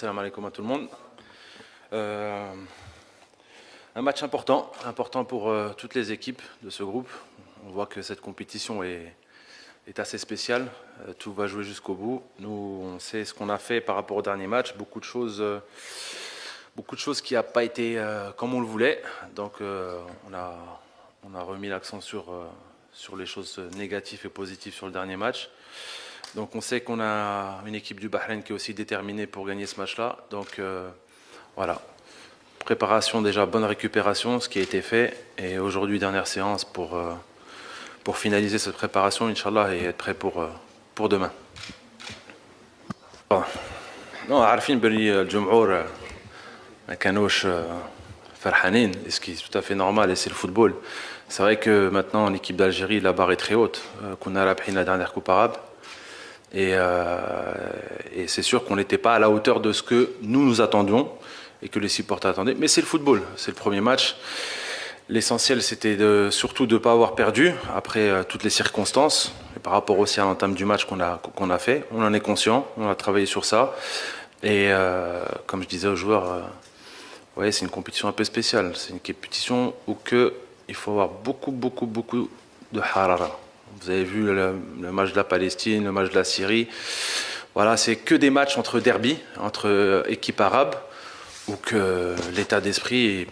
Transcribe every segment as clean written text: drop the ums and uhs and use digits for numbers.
Salam alaikum à tout le monde. Un match important pour toutes les équipes de ce groupe. On voit que cette compétition est assez spéciale. Tout va jouer jusqu'au bout. Nous, on sait ce qu'on a fait par rapport au dernier match. Beaucoup de choses qui n'ont pas été comme on le voulait. Donc, on a remis l'accent sur les choses négatives et positives sur le dernier match. Donc on sait qu'on a une équipe du Bahreïn qui est aussi déterminée pour gagner ce match-là. Donc voilà, préparation déjà, bonne récupération, ce qui a été fait. Et aujourd'hui, dernière séance pour finaliser cette préparation, Inch'Allah, et être prêt pour demain. Non, عارفين بلي الجمهور ما كانوش فرحانين, ce qui est tout à fait normal, et c'est le football. C'est vrai que maintenant, l'équipe d'Algérie, la barre est très haute. Qu'on a rabhi la dernière Coupe arabe. Et c'est sûr qu'on n'était pas à la hauteur de ce que nous attendions et que les supporters attendaient. Mais c'est le football, c'est le premier match. L'essentiel, c'était surtout de ne pas avoir perdu après toutes les circonstances. Et par rapport aussi à l'entame du match qu'on a fait, on en est conscient, on a travaillé sur ça. Et comme je disais aux joueurs, ouais, c'est une compétition un peu spéciale. C'est une compétition où il faut avoir beaucoup de harara. Vous avez vu le match de la Palestine, le match de la Syrie. Voilà, c'est que des matchs entre derby, entre équipes arabes, où que l'état d'esprit est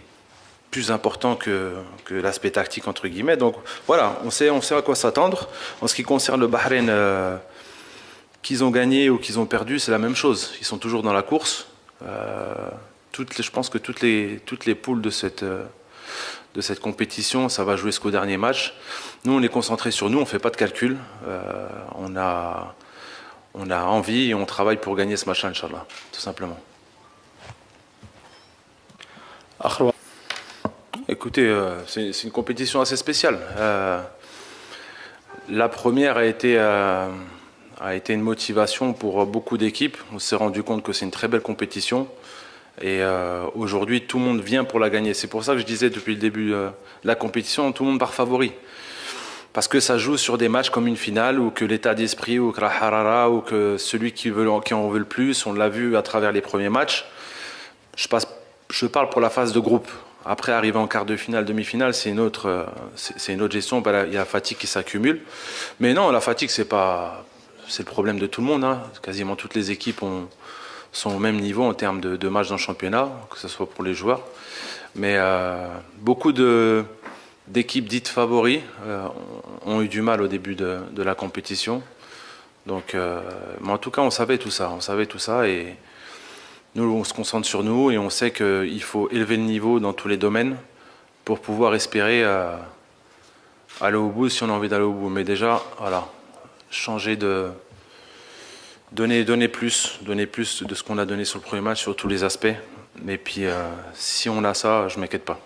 plus important que l'aspect tactique, entre guillemets. Donc voilà, on sait à quoi s'attendre. En ce qui concerne le Bahreïn, qu'ils ont gagné ou qu'ils ont perdu, c'est la même chose. Ils sont toujours dans la course. Je pense que toutes les poules de cette compétition, ça va jouer jusqu'au dernier match. Nous, on est concentré sur nous, on ne fait pas de calcul. On a envie et on travaille pour gagner ce match, Inch'Allah, tout simplement. Écoutez, c'est une compétition assez spéciale. La première a été une motivation pour beaucoup d'équipes. On s'est rendu compte que c'est une très belle compétition. Et aujourd'hui, tout le monde vient pour la gagner. C'est pour ça que je disais depuis le début de la compétition, tout le monde part favori. Parce que ça joue sur des matchs comme une finale, ou que l'état d'esprit, ou que la harara, ou que celui qui en veut le plus, on l'a vu à travers les premiers matchs. Je parle pour la phase de groupe. Après, arriver en quart de finale, demi-finale, c'est une autre gestion. Il y a la fatigue qui s'accumule. Mais non, la fatigue, c'est le problème de tout le monde, hein. Quasiment toutes les équipes sont au même niveau en termes de matchs dans le championnat, que ce soit pour les joueurs. Mais beaucoup d'équipes dites favoris ont eu du mal au début de la compétition. Donc, mais en tout cas, on savait tout ça, et nous, on se concentre sur nous, et on sait qu'il faut élever le niveau dans tous les domaines pour pouvoir espérer aller au bout si on a envie d'aller au bout. Mais déjà, voilà, donner plus de ce qu'on a donné sur le premier match sur tous les aspects. Et puis, si on a ça, je ne m'inquiète pas.